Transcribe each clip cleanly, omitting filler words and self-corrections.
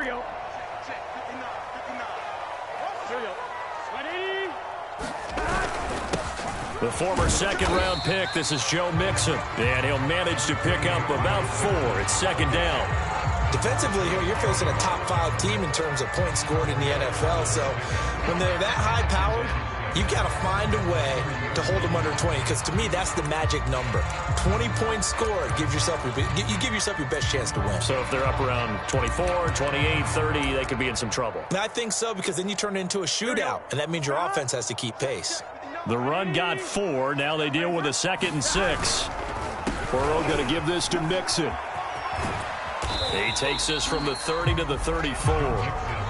go. Here we go. Ready? The former second-round pick, this is Joe Mixon. And he'll manage to pick up about 4. It's second down. Defensively here, you're facing a top-5 team in terms of points scored in the NFL. So when they're that high-powered, you got to find a way to hold them under 20, because to me, that's the magic number. 20 points scored, you give yourself your best chance to win. So if they're up around 24, 28, 30, they could be in some trouble. I think so, because then you turn it into a shootout, and that means your offense has to keep pace. The run got 4. Now they deal with a 2nd and 6. Burrow going to give this to Mixon. He takes this from the 30 to the 34.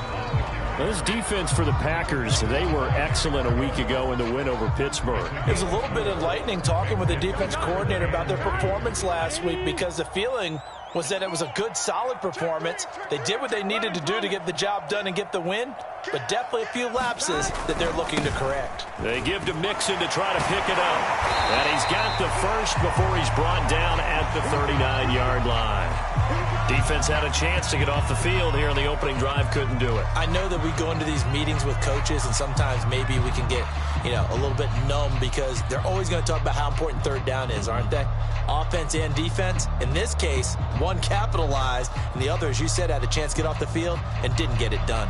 This defense for the Packers, they were excellent a week ago in the win over Pittsburgh. It was a little bit enlightening talking with the defense coordinator about their performance last week, because the feeling was that it was a good, solid performance. They did what they needed to do to get the job done and get the win, but definitely a few lapses that they're looking to correct. They give to Mixon to try to pick it up. And he's got the first before he's brought down at the 39-yard line. Defense had a chance to get off the field here in the opening drive, couldn't do it. I know that we go into these meetings with coaches, and sometimes maybe we can get, a little bit numb, because they're always going to talk about how important third down is, aren't they? Offense and defense. In this case, one capitalized, and the other, as you said, had a chance to get off the field and didn't get it done.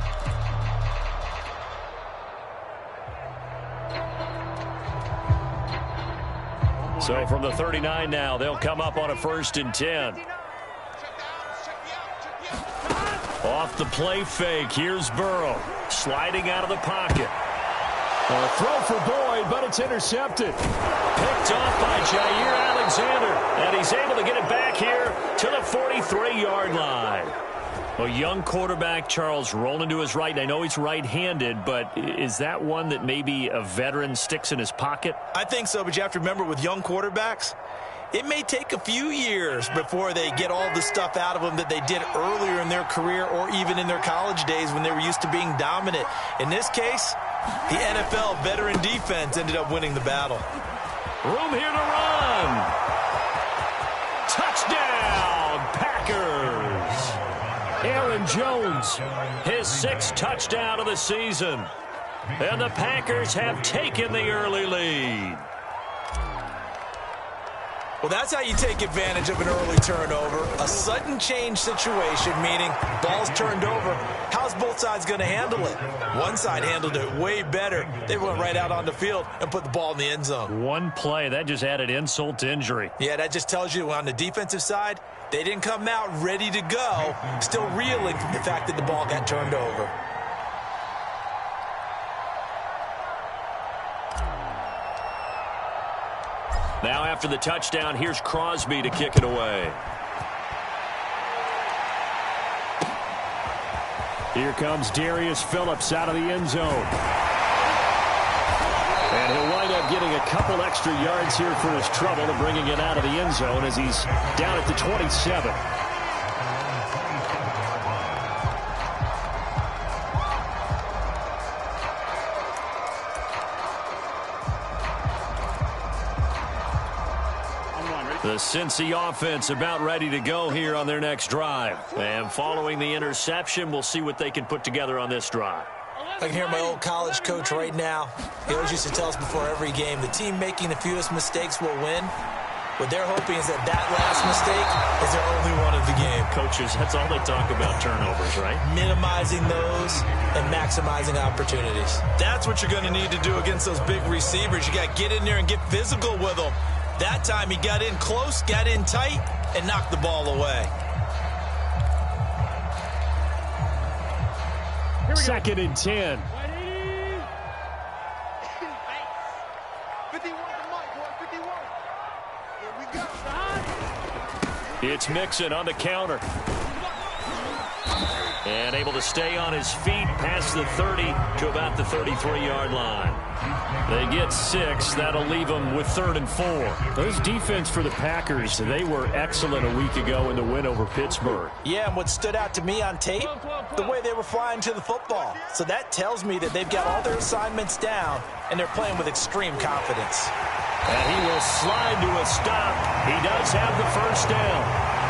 So from the 39 now, they'll come up on a 1st and 10. Off the play fake, here's Burrow, sliding out of the pocket. A throw for Boyd, but it's intercepted. Picked off by Jair Alexander, and he's able to get it back here to the 43-yard line. A young quarterback, Charles, rolling to his right. I know he's right-handed, but is that one that maybe a veteran sticks in his pocket? I think so, but you have to remember, with young quarterbacks, it may take a few years before they get all the stuff out of them that they did earlier in their career, or even in their college days when they were used to being dominant. In this case, the NFL veteran defense ended up winning the battle. Room here to run. Touchdown, Packers. Aaron Jones, his 6th touchdown of the season. And the Packers have taken the early lead. Well, that's how you take advantage of an early turnover. A sudden change situation, meaning ball's turned over. How's both sides going to handle it? One side handled it way better. They went right out on the field and put the ball in the end zone. One play, that just added insult to injury. Yeah, that just tells you on the defensive side, they didn't come out ready to go, still reeling from the fact that the ball got turned over. Now after the touchdown, here's Crosby to kick it away. Here comes Darius Phillips out of the end zone. And he'll wind up getting a couple extra yards here for his trouble and bringing it out of the end zone as he's down at the 27. The Cincy offense about ready to go here on their next drive. And following the interception, we'll see what they can put together on this drive. I can hear my old college coach right now. He always used to tell us before every game, the team making the fewest mistakes will win. What they're hoping is that last mistake is their only one of the game. Coaches, that's all they talk about, turnovers, right? Minimizing those and maximizing opportunities. That's what you're going to need to do against those big receivers. You got to get in there and get physical with them. That time he got in close, got in tight, and knocked the ball away. 2nd and 10. It's Mixon on the counter. And able to stay on his feet past the 30 to about the 33-yard line. They get 6. That'll leave them with 3rd and 4. Those defense for the Packers, they were excellent a week ago in the win over Pittsburgh. Yeah, and what stood out to me on tape, the way they were flying to the football. So that tells me that they've got all their assignments down, and they're playing with extreme confidence. And he will slide to a stop. He does have the first down.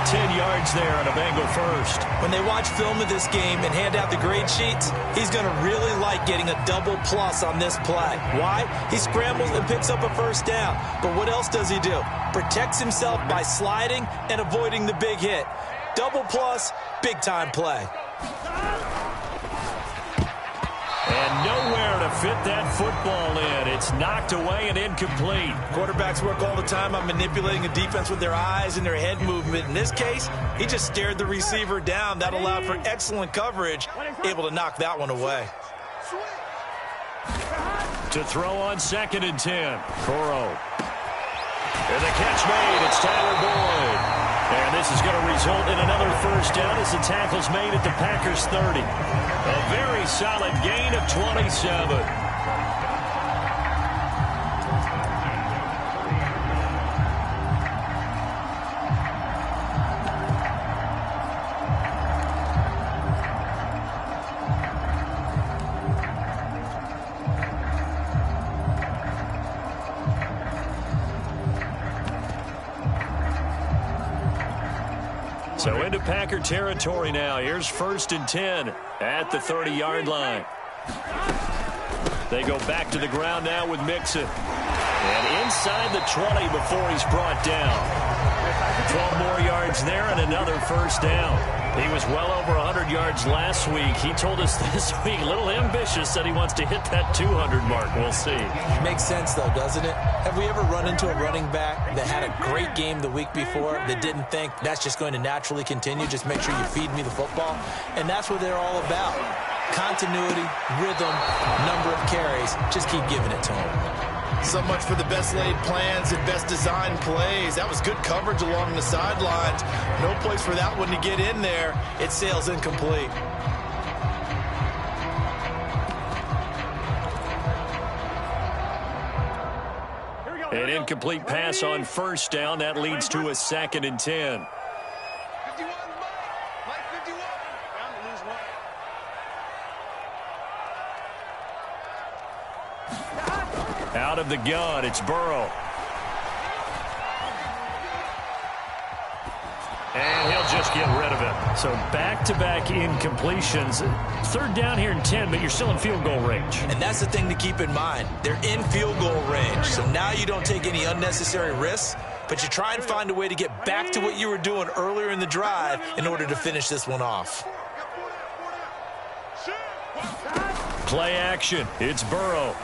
10 yards there on a Bengal first. When they watch film of this game and hand out the grade sheets, he's going to really like getting a double plus on this play. Why? He scrambles and picks up a first down. But what else does he do? Protects himself by sliding and avoiding the big hit. Double plus, big-time play. And nowhere to fit that football in. It's knocked away and incomplete. Quarterbacks work all the time on manipulating a defense with their eyes and their head movement. In this case, he just stared the receiver down. That allowed for excellent coverage, able to knock that one away. To throw on 2nd and 10. Burrow. And the catch made. It's Tyler Boyd. And this is going to result in another first down as the tackle's made at the Packers' 30. A very solid gain of 27. So into Packer territory now. Here's 1st and 10 at the 30-yard line. They go back to the ground now with Mixon. And inside the 20 before he's brought down. 12 more yards there and another first down. He was well over 100 yards last week. He told us this week, a little ambitious, that he wants to hit that 200 mark. We'll see. Makes sense, though, doesn't it? Have we ever run into a running back that had a great game the week before that didn't think that's just going to naturally continue? Just make sure you feed me the football. And that's what they're all about. Continuity, rhythm, number of carries. Just keep giving it to him. So much for the best laid plans and best designed plays. That was good coverage along the sidelines. No place for that one to get in there. It sails incomplete. An incomplete pass on first down. That leads to a 2nd and 10. Out of the gun, it's Burrow. And he'll just get rid of it. So back-to-back incompletions. 3rd down here and 10, but you're still in field goal range. And that's the thing to keep in mind. They're in field goal range. So now you don't take any unnecessary risks, but you try and find a way to get back to what you were doing earlier in the drive in order to finish this one off. Play action. It's Burrow.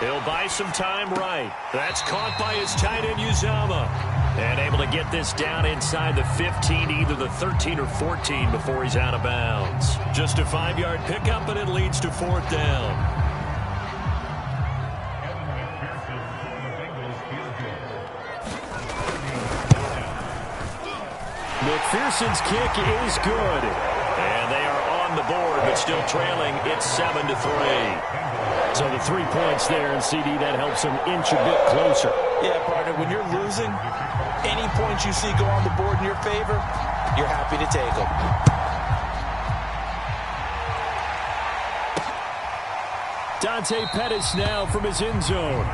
He'll buy some time right. That's caught by his tight end, Uzama. And able to get this down inside the 15, either the 13 or 14 before he's out of bounds. Just a 5-yard pickup, and it leads to 4th down. McPherson's kick is good. And they are on the board, but still trailing. It's 7-3. So the 3 points there, and CD, that helps them inch a bit closer. Yeah, partner, when you're losing, any points you see go on the board in your favor, you're happy to take them. Dante Pettis now from his end zone.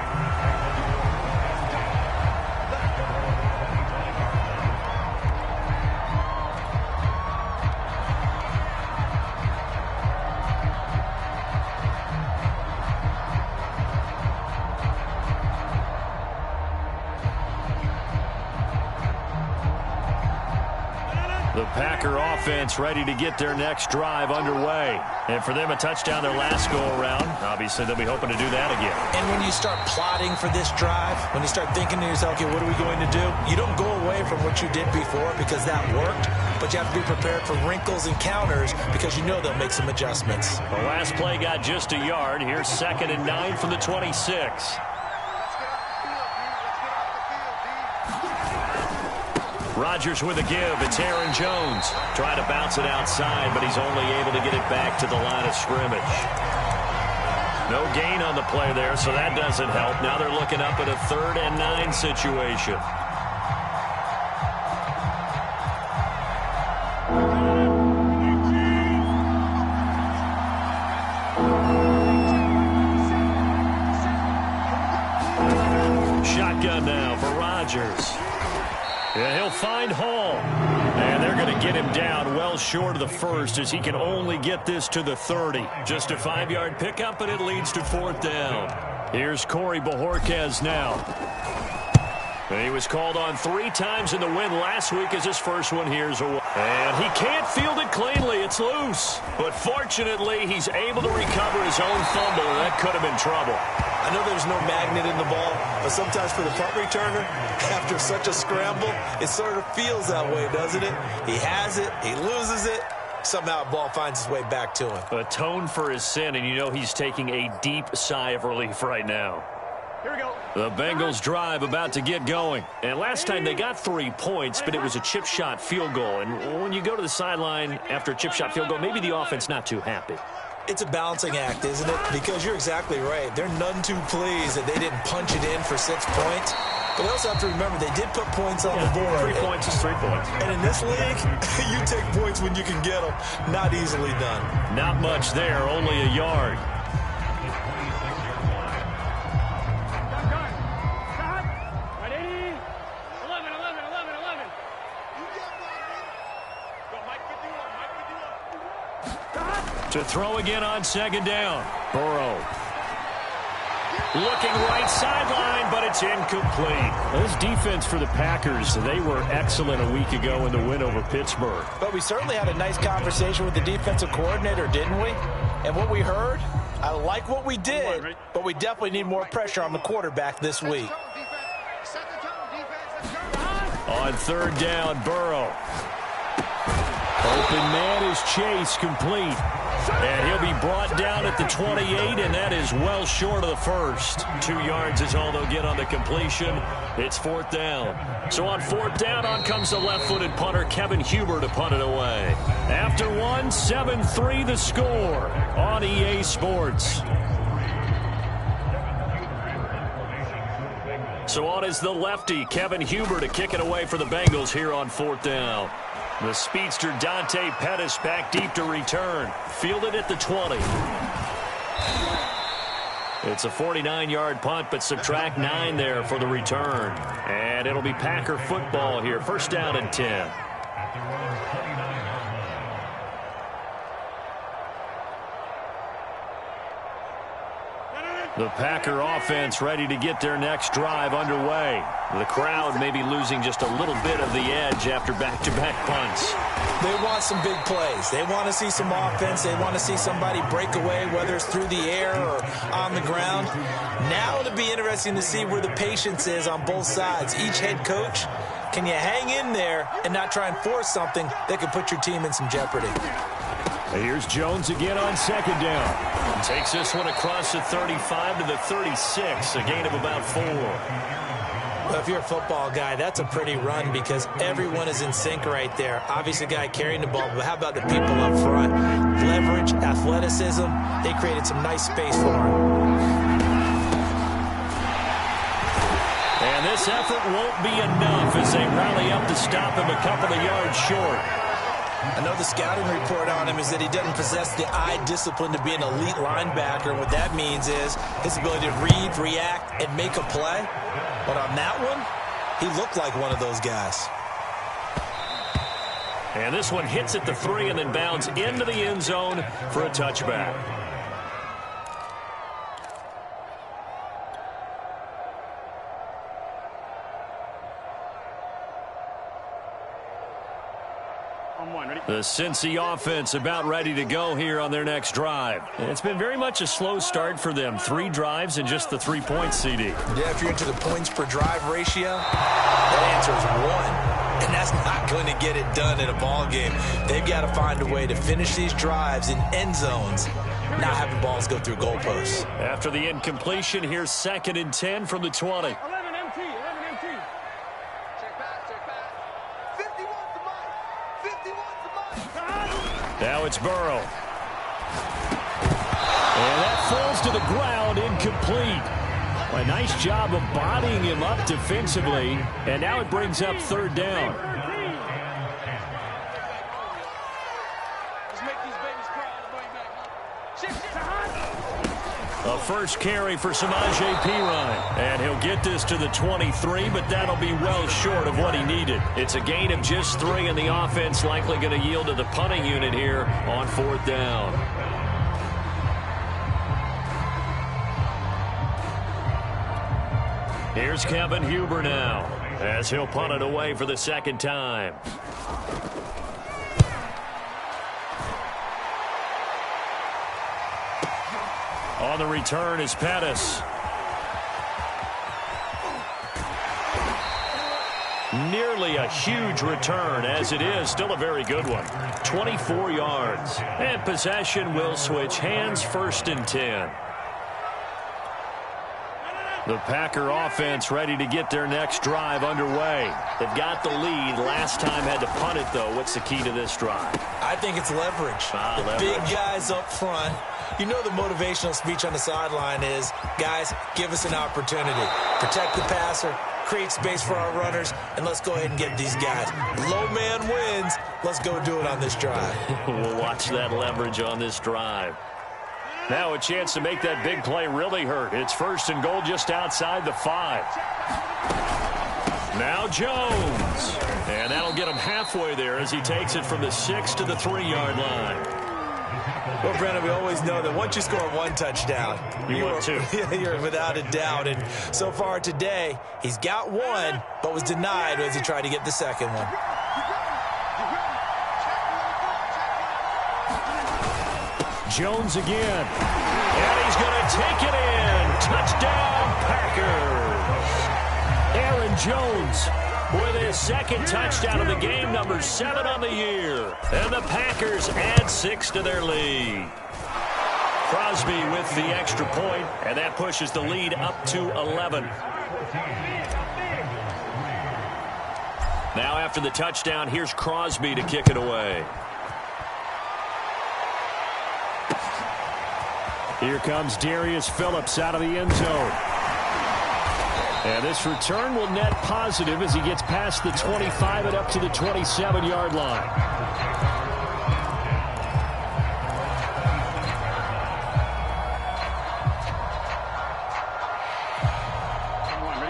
The Packer offense ready to get their next drive underway. And for them, a touchdown their last go-around. Obviously, they'll be hoping to do that again. And when you start plotting for this drive, when you start thinking to yourself, okay, what are we going to do? You don't go away from what you did before because that worked, but you have to be prepared for wrinkles and counters because you know they'll make some adjustments. The last play got just a yard. Here's 2nd and 9 from the 26. Rodgers with a give. It's Aaron Jones. Trying to bounce it outside, but he's only able to get it back to the line of scrimmage. No gain on the play there, so that doesn't help. Now they're looking up at a 3rd and 9 situation. Shotgun now for Rodgers. And he'll find Hall. going to get him down well short of the first as he can only get this to the 30. Just a 5-yard pickup, and it leads to 4th down. Here's Corey Bojorquez now. He was called on 3 times in the win last week as his first one here's away. And he can't field it cleanly. It's loose. But fortunately, he's able to recover his own fumble, and that could have been trouble. I know there's no magnet in the ball, but sometimes for the punt returner, after such a scramble, it sort of feels that way, doesn't it? He has it, he loses it, somehow the ball finds its way back to him. Atone for his sin, and you know he's taking a deep sigh of relief right now. Here we go. The Bengals drive about to get going. And last time they got 3 points, but it was a chip shot field goal. And when you go to the sideline after a chip shot field goal, maybe the offense not too happy. It's a balancing act, isn't it? Because you're exactly right. They're none too pleased that they didn't punch it in for 6 points. But they also have to remember they did put points on the board. 3 points is 3 points. And in this league, you take points when you can get them. Not easily done. Not much there, only a yard. To throw again on 2nd down. Burrow. Looking right sideline, but it's incomplete. This defense for the Packers, they were excellent a week ago in the win over Pittsburgh. But we certainly had a nice conversation with the defensive coordinator, didn't we? And what we heard, I like what we did, but we definitely need more pressure on the quarterback this week. On 3rd down, Burrow. Open man is Chase, complete. And he'll be brought down at the 28, and that is well short of the first. 2 yards is all they'll get on the completion. It's 4th down. So on 4th down, on comes the left-footed punter, Kevin Huber, to punt it away. After 1, 7-3 the score on EA Sports. So on is the lefty, Kevin Huber, to kick it away for the Bengals here on 4th down. The speedster Dante Pettis back deep to return. Fielded at the 20. It's a 49-yard punt, but subtract 9 there for the return. And it'll be Packer football here. 1st down and 10. The Packer offense ready to get their next drive underway. The crowd may be losing just a little bit of the edge after back-to-back punts. They want some big plays. They want to see some offense. They want to see somebody break away, whether it's through the air or on the ground. Now it'll be interesting to see where the patience is on both sides. Each head coach, can you hang in there and not try and force something that could put your team in some jeopardy? Here's Jones again on 2nd down. Takes this one across the 35 to the 36, a gain of about 4. Well, if you're a football guy, that's a pretty run because everyone is in sync right there. Obviously, the guy carrying the ball, but how about the people up front? Leverage, athleticism, they created some nice space for him. And this effort won't be enough as they rally up to stop him a couple of yards short. I know the scouting report on him is that he doesn't possess the eye discipline to be an elite linebacker. And what that means is his ability to read, react, and make a play. But on that one, he looked like one of those guys. And this one hits at the 3 and then bounds into the end zone for a touchback. The Cincy offense about ready to go here on their next drive. It's been very much a slow start for them. 3 drives and just the 3 points, CD. Yeah, if you're into the points per drive ratio, that answer is 1. And that's not going to get it done in a ball game. They've got to find a way to finish these drives in end zones, not having balls go through goalposts. After the incompletion, here's 2nd and 10 from the 20. 11 MT. Check back. 51's the mic. 51's the mic. Now it's Burrow. And that falls to the ground, incomplete. A nice job of bodying him up defensively, and now it brings up 3rd down. A first carry for Samaje Perine. And he'll get this to the 23, but that'll be well short of what he needed. It's a gain of just 3, and the offense likely going to yield to the punting unit here on 4th down. Here's Kevin Huber now, as he'll punt it away for the 2nd time. On the return is Pettis. Nearly a huge return, as it is still a very good one. 24 yards. And possession will switch hands, 1st and 10. The Packer offense ready to get their next drive underway. They've got the lead. Last time had to punt it, though. What's the key to this drive? I think it's leverage. Big guys up front. You know the motivational speech on the sideline is, guys, give us an opportunity. Protect the passer, create space for our runners, and let's go ahead and get these guys. Low man wins. Let's go do it on this drive. We'll watch that leverage on this drive. Now a chance to make that big play really hurt. It's 1st and goal just outside the 5. Now Jones. And that'll get him halfway there as he takes it from the 6 to the 3-yard line. Well, Brandon, we always know that once you score 1 touchdown, you're 2. You're without a doubt. And so far today, he's got 1, but was denied as he tried to get the 2nd one. Jones again. And he's going to take it in. Touchdown, Packers. Aaron Jones with his 2nd touchdown of the game, number 7 on the year. And the Packers add 6 to their lead. Crosby with the extra point, and that pushes the lead up to 11. Now after the touchdown, here's Crosby to kick it away. Here comes Darius Phillips out of the end zone. And this return will net positive as he gets past the 25 and up to the 27-yard line.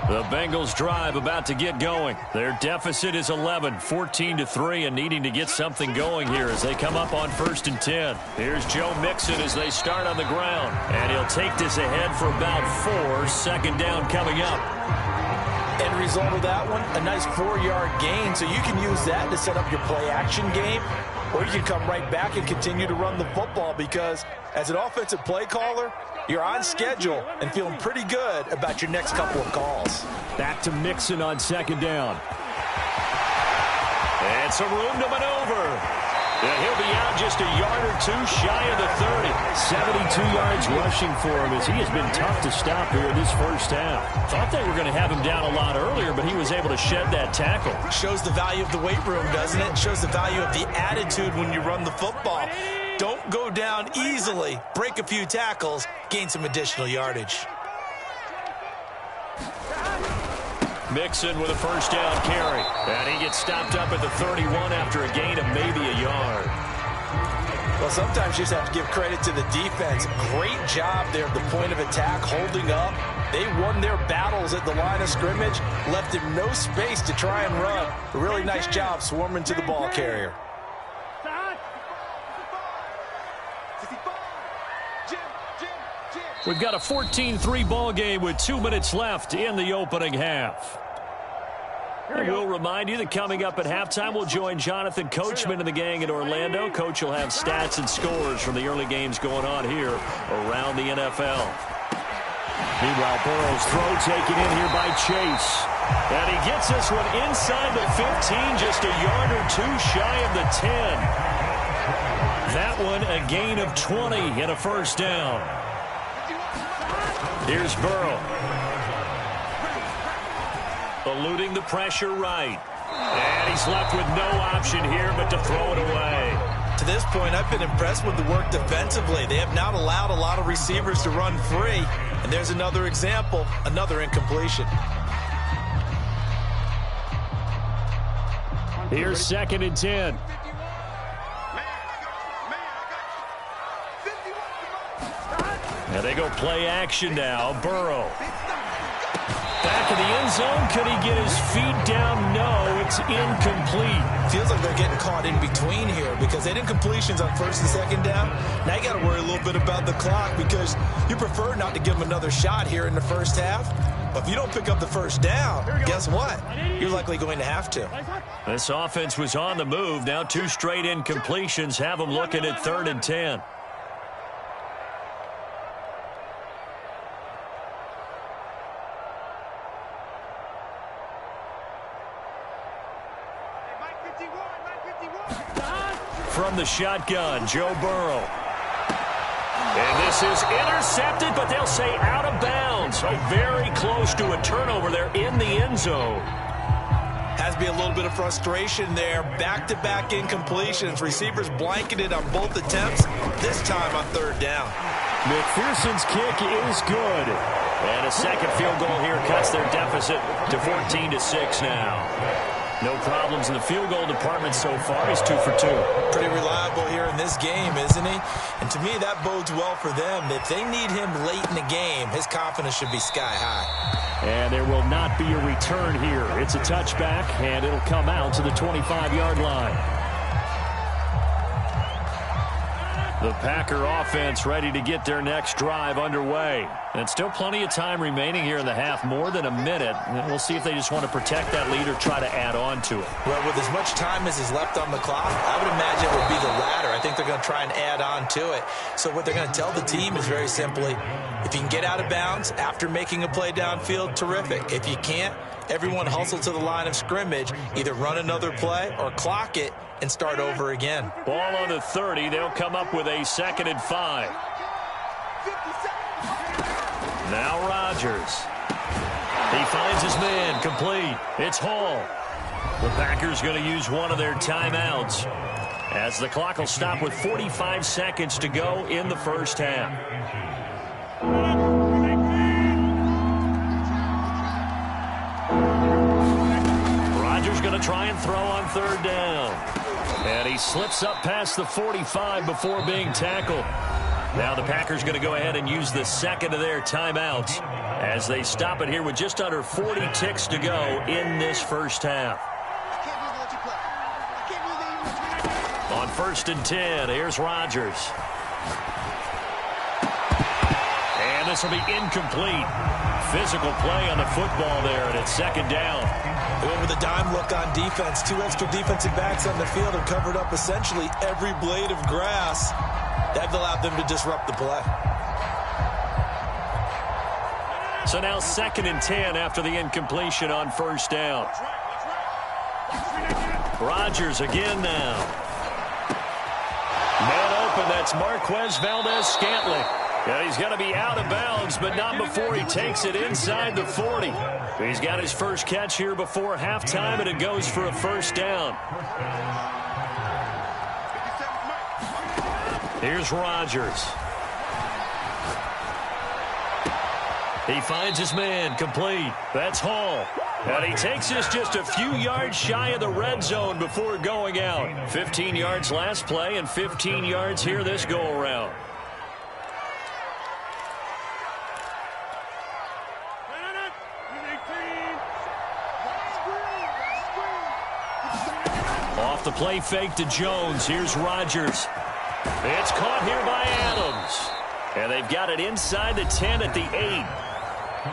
The Bengals drive about to get going. Their deficit is 11, 14-3, and needing to get something going here as they come up on 1st and 10. Here's Joe Mixon as they start on the ground. And he'll take this ahead for about 4. 2nd down coming up. End result of that one, a nice 4-yard gain, so you can use that to set up your play-action game, or you can come right back and continue to run the football because as an offensive play caller, you're on schedule and feeling pretty good about your next couple of calls. Back to Mixon on 2nd down. And some room to maneuver. And he'll be out just a yard or 2 shy of the 30. 72 yards rushing for him as he has been tough to stop here in this 1st half. Thought they were going to have him down a lot earlier, but he was able to shed that tackle. Shows the value of the weight room, doesn't it? Shows the value of the attitude when you run the football. Don't go down easily. Break a few tackles. Gain some additional yardage. Mixon with a 1st down carry. And he gets stopped up at the 31 after a gain of maybe a yard. Well, sometimes you just have to give credit to the defense. Great job there at the point of attack, holding up. They won their battles at the line of scrimmage, left him no space to try and run. A really nice job swarming to the ball carrier. We've got a 14-3 ball game with 2 minutes left in the opening half. We'll remind you that coming up at halftime, we'll join Jonathan Coachman and the gang in Orlando. Coach will have stats and scores from the early games going on here around the NFL. Meanwhile, Burrow's throw taken in here by Chase. And he gets this one inside the 15, just a yard or 2 shy of the 10. That one a gain of 20 and a 1st down. Here's Burrow. Eluding the pressure right. And he's left with no option here but to throw it away. To this point, I've been impressed with the work defensively. They have not allowed a lot of receivers to run free. And there's another example, another incompletion. Here's 2nd and 10. And they go play action now. Burrow. Back in the end zone. Could he get his feet down? No, it's incomplete. Feels like they're getting caught in between here because they didn't completions on first and second down. Now you got to worry a little bit about the clock because you prefer not to give them another shot here in the first half. But if you don't pick up the first down, guess what? You're likely going to have to. This offense was on the move. Now 2 straight incompletions have them looking at 3rd and 10. From the shotgun, Joe Burrow. And this is intercepted, but they'll say out of bounds. So very close to a turnover there in the end zone. Has to be a little bit of frustration there. Back-to-back incompletions. Receivers blanketed on both attempts, this time on 3rd down. McPherson's kick is good. And a second field goal here cuts their deficit to 14-6 now. No problems in the field goal department so far. He's 2 for 2. Pretty reliable here in this game, isn't he? And to me, that bodes well for them. If they need him late in the game, his confidence should be sky high. And there will not be a return here. It's a touchback, and it'll come out to the 25-yard line. The Packer offense ready to get their next drive underway. And still plenty of time remaining here in the half, more than a minute. And we'll see if they just want to protect that lead or try to add on to it. Well, with as much time as is left on the clock, I would imagine it would be the latter. I think they're going to try and add on to it. So what they're going to tell the team is very simply, if you can get out of bounds after making a play downfield, terrific. If you can't, everyone hustle to the line of scrimmage, either run another play or clock it and start over again. Ball on the 30. They'll come up with a 2nd and 5. Now Rodgers. He finds his man, complete. It's Hall. The Packers going to use one of their timeouts as the clock will stop with 45 seconds to go in the first half. Rodgers going to try and throw on 3rd down. And he slips up past the 45 before being tackled. Now the Packers going to go ahead and use the 2nd of their timeouts as they stop it here with just under 40 ticks to go in this first half. On 1st and 10, here's Rodgers. And this will be incomplete. Physical play on the football there, and it's 2nd down. They went with a dime look on defense. 2 extra defensive backs on the field and covered up essentially every blade of grass. That allowed them to disrupt the play. So now 2nd and 10 after the incompletion on 1st down. Rodgers again now. Man open, that's Marquez Valdez-Scantling. Yeah, he's going to be out of bounds, but not before he takes it inside the 40. He's got his first catch here before halftime, and it goes for a 1st down. Here's Rodgers. He finds his man, complete. That's Hall. And he takes this just a few yards shy of the red zone before going out. 15 yards last play and 15 yards here this go-around. Off the play fake to Jones. Here's Rodgers. It's caught here by Adams. And they've got it inside the 10 at the 8.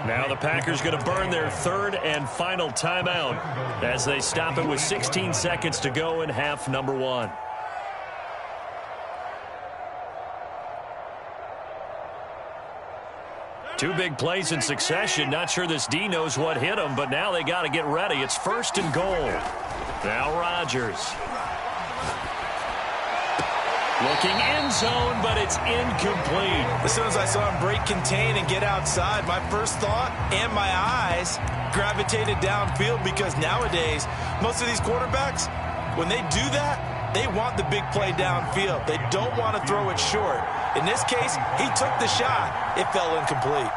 Now the Packers going to burn their 3rd and final timeout as they stop it with 16 seconds to go in half number 1. Two big plays in succession. Not sure this D knows what hit him, but now they got to get ready. It's 1st and goal. Now Rodgers. Looking end zone, but it's incomplete. As soon as I saw him break contain and get outside, my first thought and my eyes gravitated downfield because nowadays, most of these quarterbacks, when they do that, they want the big play downfield. They don't want to throw it short. In this case, he took the shot. It fell incomplete.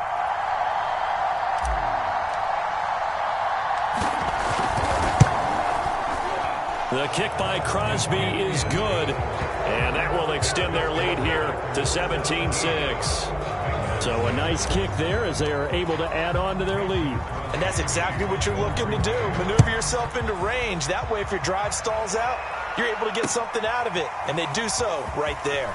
The kick by Crosby is good, and that will extend their lead here to 17-6. So a nice kick there as they are able to add on to their lead. And that's exactly what you're looking to do. Maneuver yourself into range. That way, if your drive stalls out, you're able to get something out of it. And they do so right there.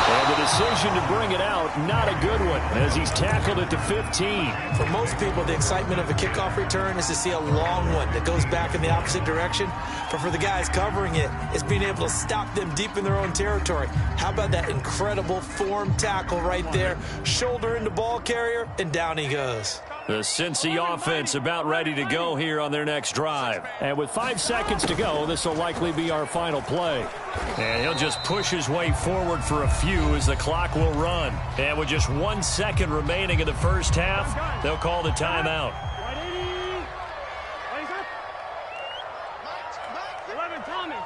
And the decision to bring it out, not a good one, as he's tackled at the 15. For most people, the excitement of a kickoff return is to see a long one that goes back in the opposite direction. But for the guys covering it, it's being able to stop them deep in their own territory. How about that incredible form tackle right there? Shoulder into ball carrier, and down he goes. The Cincy offense about ready to go here on their next drive. And with 5 seconds to go, this will likely be our final play. And he'll just push his way forward for a few as the clock will run. And with just 1 second remaining in the first half, they'll call the timeout. 11 Thomas.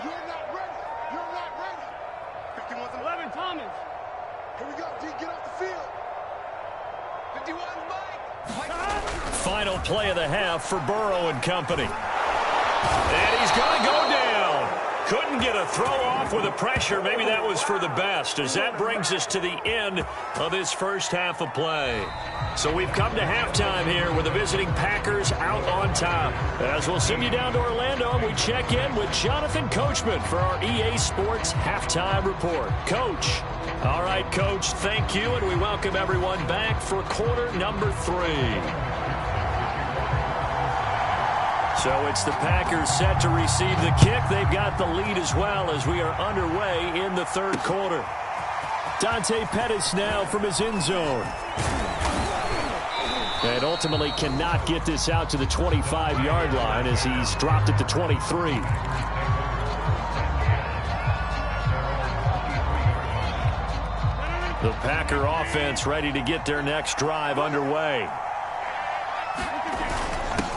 You're not ready. You're not ready. 51's 11 Thomas. Here we go, D. Get off the field. 51 Mike. Final play of the half for Burrow and company. And he's going to go down. Couldn't get a throw off with the pressure. Maybe that was for the best, as that brings us to the end of this first half of play. So we've come to halftime here with the visiting Packers out on top. As we'll send you down to Orlando, and we check in with Jonathan Coachman for our EA Sports Halftime Report. Coach. All right, Coach, thank you, and we welcome everyone back for quarter number 3. So it's the Packers set to receive the kick. They've got the lead as well as we are underway in the third quarter. Dante Pettis now from his end zone. And ultimately cannot get this out to the 25-yard line as he's dropped at the 23. The Packer offense ready to get their next drive underway.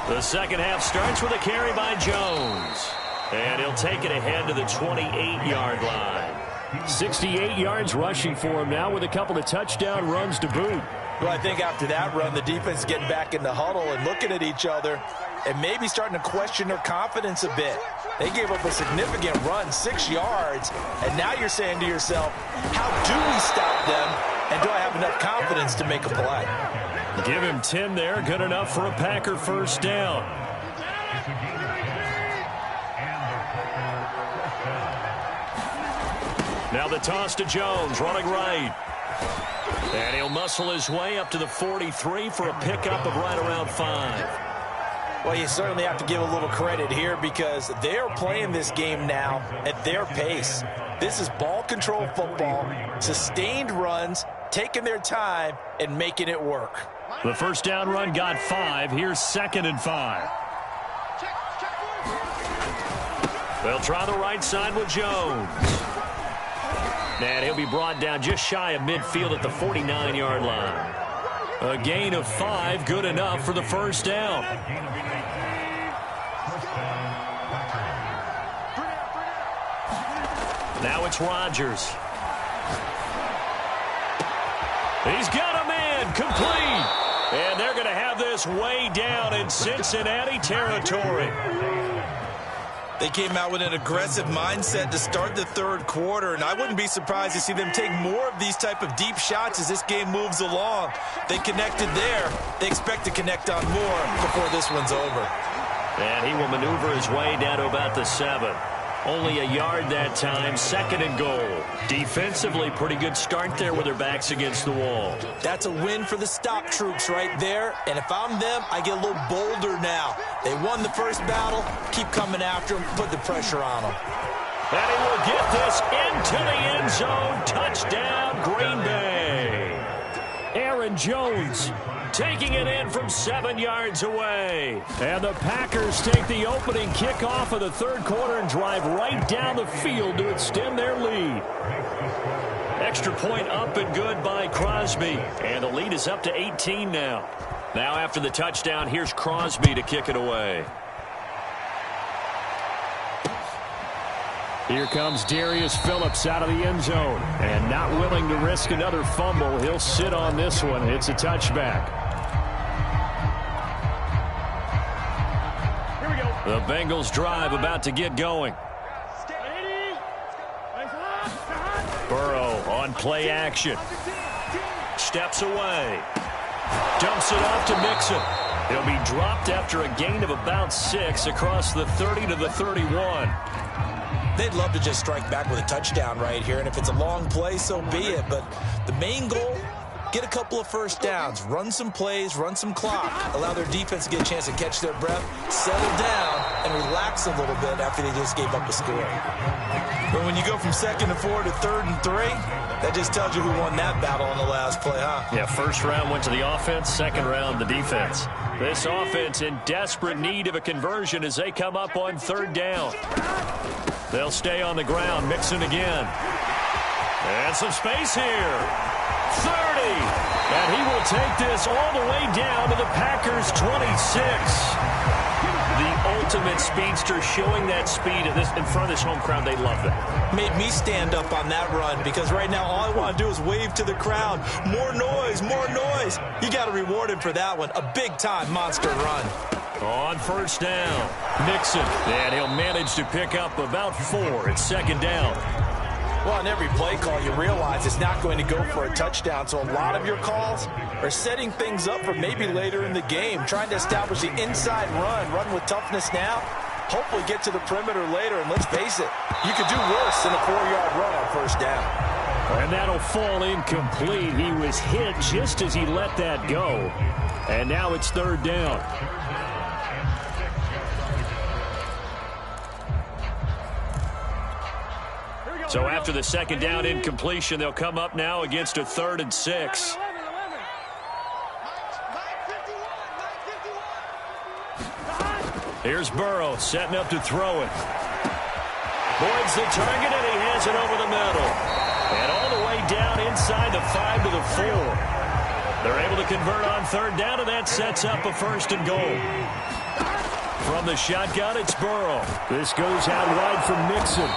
The second half starts with a carry by Jones. And he'll take it ahead to the 28-yard line. 68 yards rushing for him now with a couple of touchdown runs to boot. Well, I think after that run, the defense is getting back in the huddle and looking at each other and maybe starting to question their confidence a bit. They gave up a significant run, 6 yards, and now you're saying to yourself, how do we stop them, and do I have enough confidence to make a play? Give him 10 there, good enough for a Packer first down. Now the toss to Jones, running right. And he'll muscle his way up to the 43 for a pickup of right around 5. Well, you certainly have to give a little credit here because they are playing this game now at their pace. This is ball control football, sustained runs, taking their time, and making it work. The first down run got 5. Here's 2nd and 5. They'll try the right side with Jones. And he'll be brought down just shy of midfield at the 49-yard line. A gain of 5, good enough for the first down. Now it's Rodgers. He's got a man, complete. And they're going to have this way down in Cincinnati territory. They came out with an aggressive mindset to start the third quarter, and I wouldn't be surprised to see them take more of these type of deep shots as this game moves along. They connected there. They expect to connect on more before this one's over. And he will maneuver his way down to about the 7. Only a yard that time, 2nd and goal. Defensively, pretty good start there with their backs against the wall. That's a win for the stop troops right there. And if I'm them, I get a little bolder now. They won the first battle. Keep coming after them. Put the pressure on them. And he will get this into the end zone. Touchdown, Green Bay. Aaron Jones taking it in from 7 yards away. And the Packers take the opening kickoff of the third quarter and drive right down the field to extend their lead. Extra point up and good by Crosby. And the lead is up to 18 now. Now after the touchdown, here's Crosby to kick it away. Here comes Darius Phillips out of the end zone. And not willing to risk another fumble. He'll sit on this one. It's a touchback. The Bengals drive about to get going. Burrow on play action. Steps away. Dumps it off to Mixon. He'll be dropped after a gain of about 6 across the 30 to the 31. They'd love to just strike back with a touchdown right here, and if it's a long play, so be it. But the main goal, get a couple of first downs, run some plays, run some clock, allow their defense to get a chance to catch their breath, settle down, and relax a little bit after they just gave up a score. But when you go from 2nd and 4 to 3rd and 3, that just tells you who won that battle on the last play, huh? Yeah, first round went to the offense, second round the defense. This offense in desperate need of a conversion as they come up on 3rd down. They'll stay on the ground. Mixon again. And some space here. 30. And he will take this all the way down to the Packers' 26. The ultimate speedster, showing that speed in front of this home crowd. They love that. Made me stand up on that run because right now all I want to do is wave to the crowd. More noise, more noise. You got to reward him for that one. A big-time monster run. On 1st down, Mixon, and he'll manage to pick up about 4 at 2nd down. Well, on every play call, you realize it's not going to go for a touchdown, so a lot of your calls are setting things up for maybe later in the game, trying to establish the inside run with toughness now, hopefully get to the perimeter later, and let's face it, you could do worse than a 4-yard run on 1st down. And that'll fall incomplete. He was hit just as he let that go, and now it's 3rd down. So after the 2nd down incompletion, they'll come up now against a 3rd and 6. Here's Burrow setting up to throw it. Boyd's the target, and he has it over the middle. And all the way down inside the 5 to the 4. They're able to convert on 3rd down, and that sets up a 1st and goal. From the shotgun, it's Burrow. This goes out wide from Mixon.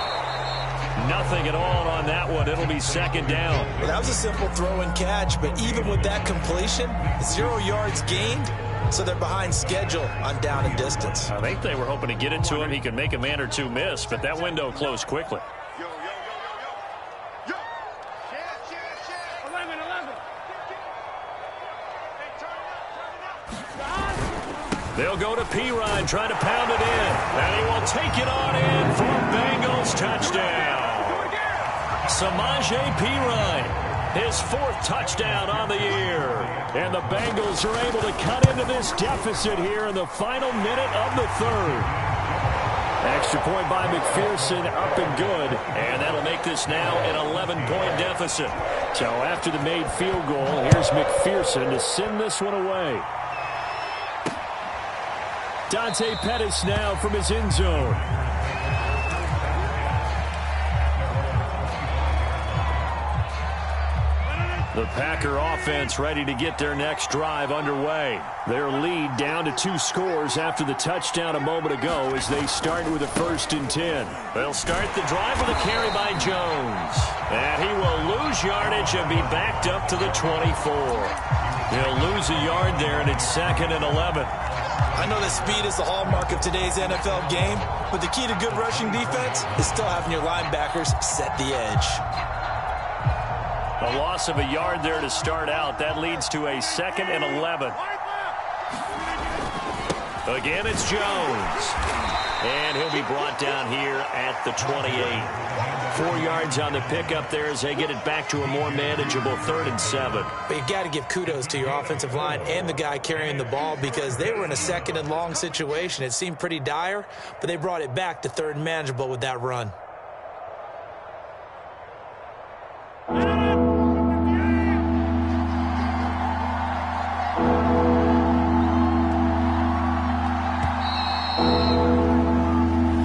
Nothing at all on that one. It'll be 2nd down. Well, that was a simple throw and catch, but even with that completion, 0 yards gained, so they're behind schedule on down and distance. I think they were hoping to get it to him. He could make a man or two miss, but that window closed quickly. They'll go to Pirine, trying to pound it in. And he will take it on in for a Bengals touchdown. Samaje Pirine, his 4th touchdown on the year. And the Bengals are able to cut into this deficit here in the final minute of the 3rd. Extra point by McPherson, up and good. And that'll make this now an 11-point deficit. So after the made field goal, here's McPherson to send this one away. Dante Pettis now from his end zone. The Packer offense ready to get their next drive underway. Their lead down to 2 scores after the touchdown a moment ago as they start with a 1st and 10. They'll start the drive with a carry by Jones. And he will lose yardage and be backed up to the 24. He'll lose a yard there, and it's 2nd and 11. I know that speed is the hallmark of today's NFL game, but the key to good rushing defense is still having your linebackers set the edge. A loss of a yard there to start out. That leads to a 2nd and 11. Again, it's Jones. And he'll be brought down here at the 28. 4 yards on the pickup there as they get it back to a more manageable 3rd and 7. But you got to give kudos to your offensive line and the guy carrying the ball because they were in a 2nd and long situation. It seemed pretty dire, but they brought it back to 3rd and manageable with that run.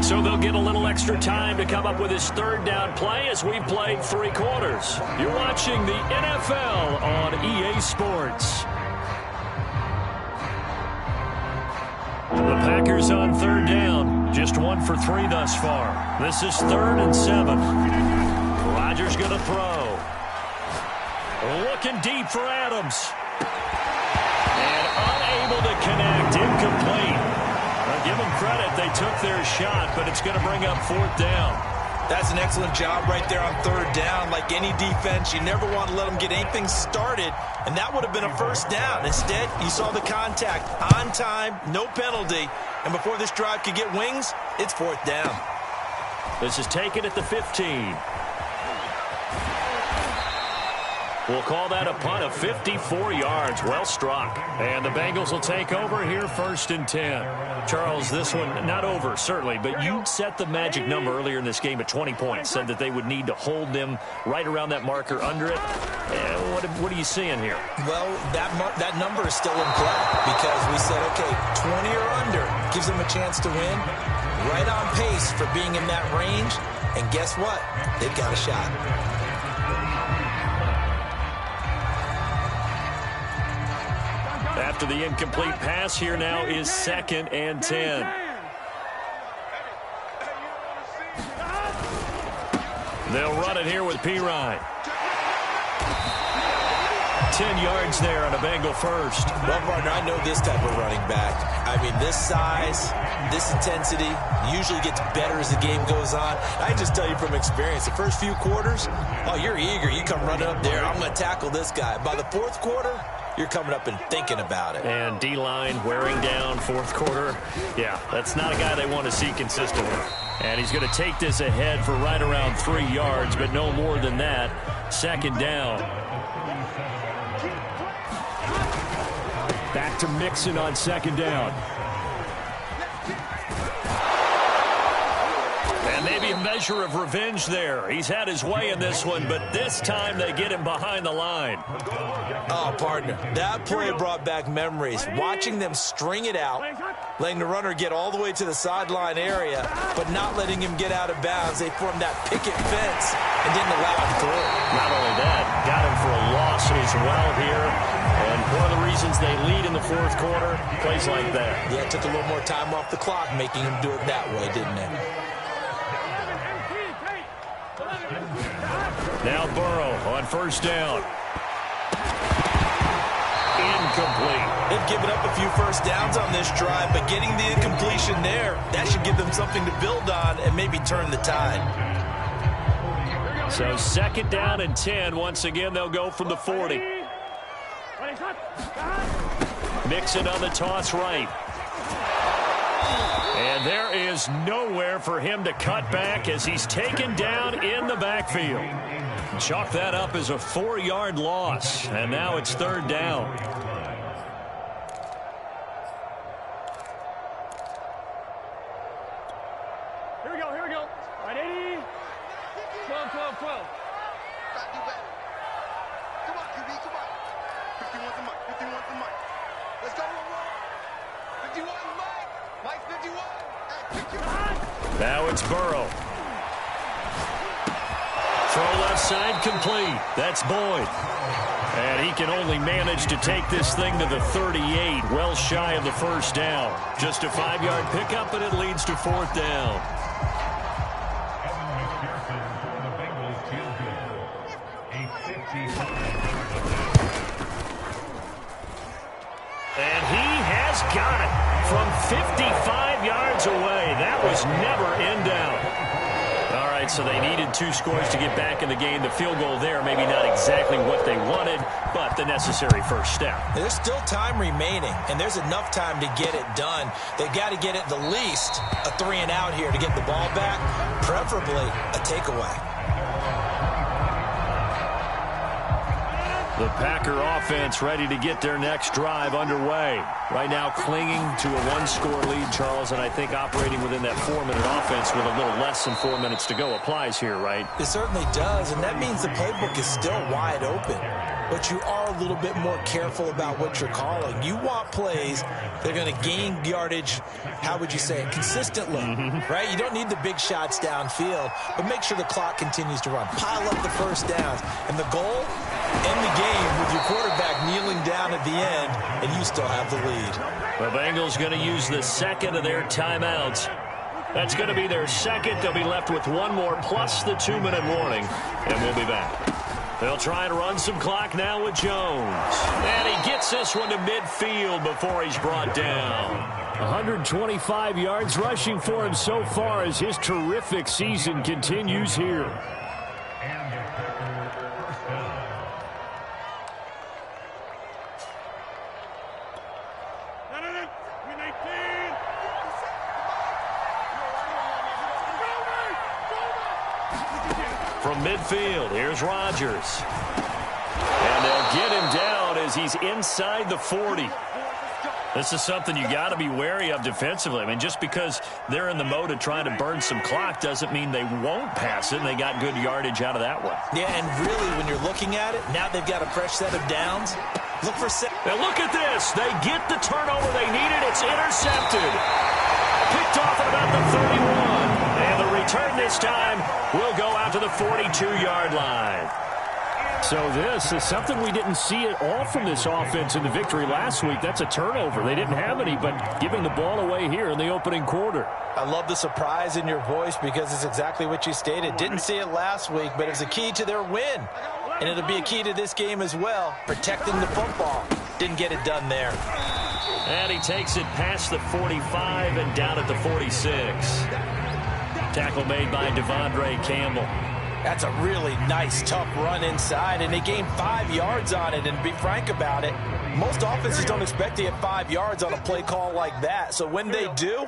So they'll get a little extra time to come up with his 3rd down play as we've played 3 quarters. You're watching the NFL on EA Sports. The Packers on 3rd down. Just 1 for 3 thus far. This is 3rd and 7. Rodgers going to throw. Looking deep for Adams. And unable to connect. Incomplete. Give them credit. They took their shot, but it's going to bring up 4th down. That's an excellent job right there on third down. Like any defense, you never want to let them get anything started, and that would have been a first down. Instead, you saw the contact on time, no penalty, and before this drive could get wings, it's fourth down. This is taken at the 15. We'll call that a punt of 54 yards. Well struck. And the Bengals will take over here, 1st and 10. Charles, this one not over, certainly, but you set the magic number earlier in this game at 20 points, said that they would need to hold them right around that marker under it. What are you seeing here? Well, that number is still in play because we said, okay, 20 or under gives them a chance to win. Right on pace for being in that range. And guess what? They've got a shot. After the incomplete pass, here now is 2nd and 10. They'll run it here with Pirine. 10 yards there on a Bengal first. Well, partner, I know this type of running back. I mean, this size, this intensity usually gets better as the game goes on. I can just tell you from experience, the first few quarters, oh, you're eager. You come running up there, I'm going to tackle this guy. By the fourth quarter, you're coming up and thinking about it. And D-line wearing down fourth quarter. Yeah, that's not a guy they want to see consistently. And he's going to take this ahead for right around 3 yards, but no more than that. 2nd down. Back to Mixon on 2nd down. And maybe a measure of revenge there. He's had his way in this one, but this time they get him behind the line. Oh, partner, that play brought back memories. Watching them string it out, letting the runner get all the way to the sideline area, but not letting him get out of bounds. They formed that picket fence and didn't allow him through. Not only that, got him for a loss as well here. And one of the reasons they lead in the fourth quarter, plays like that. Yeah, it took a little more time off the clock, making him do it that way, didn't it? Now Burrow on 1st down. Incomplete. They've given up a few first downs on this drive, but getting the incompletion there, that should give them something to build on and maybe turn the tide. So 2nd down and 10. Once again, they'll go from the 40. Mixon on the toss right. And there is nowhere for him to cut back as he's taken down in the backfield. Chalk that up as a 4-yard loss. And now it's 3rd down. Here we go. Right, 80. 12. Come on, QB, come on. 51's the mic. Let's go, roll. 51's Mike. Mike 51. Hey, 51. Now it's Burrow. Throw left side complete. That's Boyd. And he can only manage to take this thing to the 38, well shy of the 1st down. Just a 5-yard pickup, and it leads to 4th down. And he has got it from 55 yards away. That was never in doubt. All right, so they needed 2 scores to get back in the game. The field goal there, maybe not exactly what they wanted, but the necessary first step. There's still time remaining, and there's enough time to get it done. They've got to get at the least a 3 and out here to get the ball back, preferably a takeaway. The Packer offense ready to get their next drive underway. Right now clinging to a 1-score lead, Charles, and I think operating within that 4-minute offense with a little less than 4 minutes to go applies here, right? It certainly does, and that means the playbook is still wide open. But you are a little bit more careful about what you're calling. You want plays that are going to gain yardage, how would you say it, consistently, right? You don't need the big shots downfield, but make sure the clock continues to run. Pile up the first downs. And the goal, end the game with your quarterback kneeling down at the end, and you still have the lead. The Bengals going to use the 2nd of their timeouts. That's going to be their 2nd. They'll be left with 1 more plus the 2-minute warning, and we'll be back. They'll try and run some clock now with Jones. And he gets this one to midfield before he's brought down. 125 yards rushing for him so far as his terrific season continues here. From midfield, here's Rodgers. And they'll get him down as he's inside the 40. This is something you got to be wary of defensively. I mean, just because they're in the mode of trying to burn some clock doesn't mean they won't pass it, and they got good yardage out of that one. Yeah, and really, when you're looking at it, now they've got a fresh set of downs. Look for set. Now look at this. They get the turnover they needed. It's intercepted. Picked off at about the 31. And the return this time will go out to the 42-yard line. So this is something we didn't see at all from this offense in the victory last week. That's a turnover. They didn't have any, but giving the ball away here in the opening quarter. I love the surprise in your voice because it's exactly what you stated. Didn't see it last week, but it was a key to their win. And it'll be a key to this game as well, protecting the football. Didn't get it done there. And he takes it past the 45 and down at the 46. Tackle made by Devondre Campbell. That's a really nice, tough run inside, and they gained 5 yards on it. And to be frank about it, most offenses don't expect to get 5 yards on a play call like that. So when they do,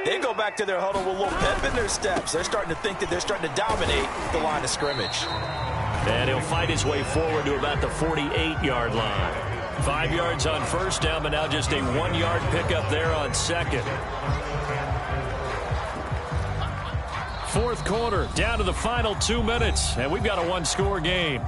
they go back to their huddle with a little pep in their steps. They're starting to think that they're starting to dominate the line of scrimmage. And he'll fight his way forward to about the 48-yard line. 5 yards on first down, but now just a 1-yard pickup there on second. Fourth quarter, down to the final 2 minutes, and we've got a one-score game.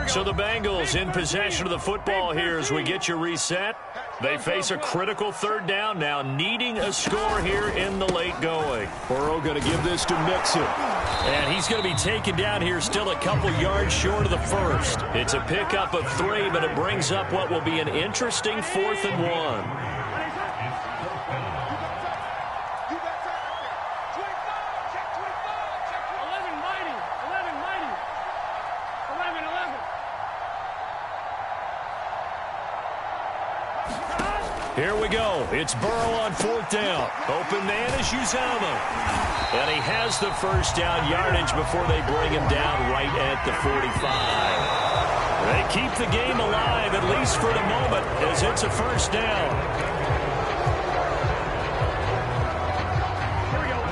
So the Bengals in possession of the football here as we get you reset. They face a critical third down now, needing a score here in the late going. Burrow going to give this to Mixon. And he's going to be taken down here still a couple yards short of the first. It's a pickup of 3, but it brings up what will be an interesting 4th and 1. Here we go. It's Burrow on 4th down. Open man is Uzama. And he has the first down yardage before they bring him down right at the 45. They keep the game alive, at least for the moment, as it's a first down. Here we go.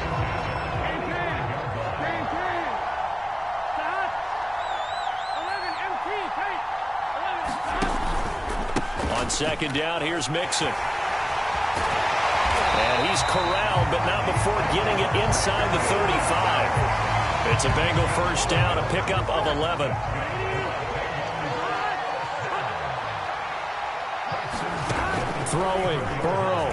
On second down, here's Mixon. And he's corralled, but not before getting it inside the 35. It's a Bengal first down, a pickup of 11. Throwing, Burrow.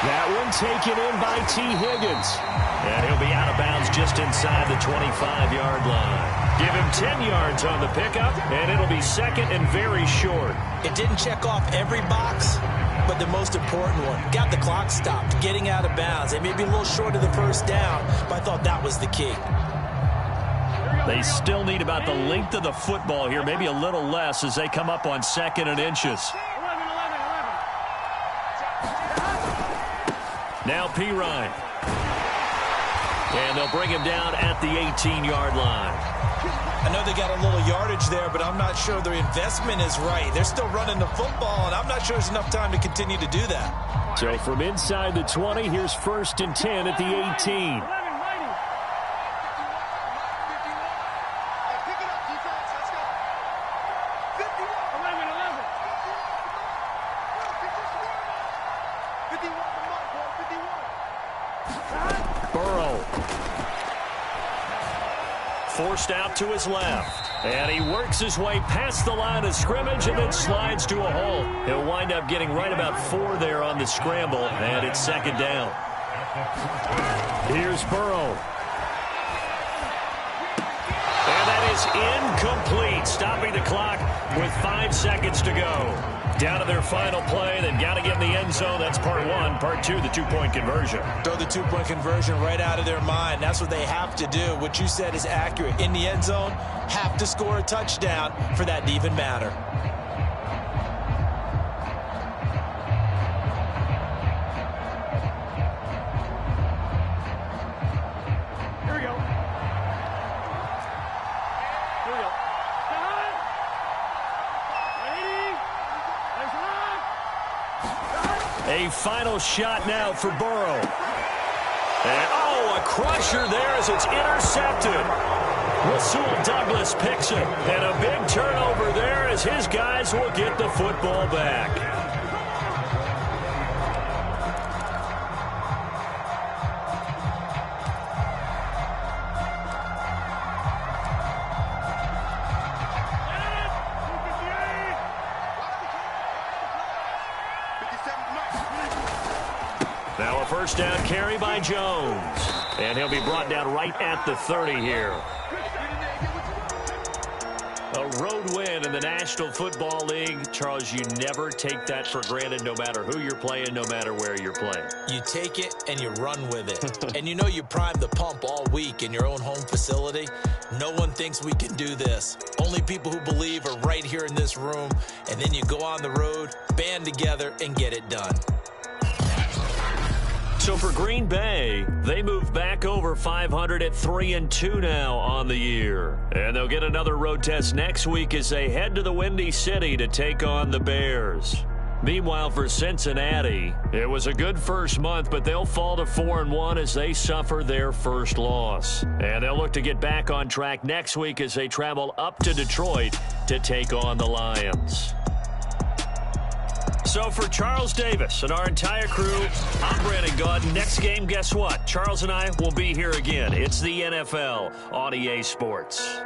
That one taken in by T. Higgins. And he'll be out of bounds just inside the 25-yard line. Give him 10 yards on the pickup, and it'll be second and very short. It didn't check off every box, but the most important one. Got the clock stopped, getting out of bounds. They may be a little short of the first down, but I thought that was the key. They still need about the length of the football here, maybe a little less as they come up on 2nd and inches. Now Pirine. And they'll bring him down at the 18-yard line. I know they got a little yardage there, but I'm not sure their investment is right. They're still running the football, and I'm not sure there's enough time to continue to do that. So from inside the 20, here's 1st and 10 at the 18. Burrow. Forced out to his left. And he works his way past the line of scrimmage and then slides to a halt. He'll wind up getting right about 4 there on the scramble, and it's second down. Here's Burrow. And that is incomplete, stopping the clock with 5 seconds to go. Down to their final play. They've got to get in the end zone. That's part one. Part two, the two-point conversion. Throw the two-point conversion right out of their mind. That's what they have to do. What you said is accurate. In the end zone, have to score a touchdown for that to even matter. A final shot now for Burrow. And, a crusher there as it's intercepted. Rasul Douglas picks it. And a big turnover there as his guys will get the football back. Now a first down carry by Jones. And he'll be brought down right at the 30 here. A road win in the National Football League. Charles, you never take that for granted no matter who you're playing, no matter where you're playing. You take it and you run with it. And you know you primed the pump all week in your own home facility. No one thinks we can do this. Only people who believe are right here in this room. And then you go on the road, band together, and get it done. So for Green Bay, they move back over 500 at 3-2 now on the year. And they'll get another road test next week as they head to the Windy City to take on the Bears. Meanwhile, for Cincinnati, it was a good first month, but they'll fall to 4-1 as they suffer their first loss. And they'll look to get back on track next week as they travel up to Detroit to take on the Lions. So for Charles Davis and our entire crew, I'm Brandon Gaudin. Next game, guess what? Charles and I will be here again. It's the NFL on EA Sports.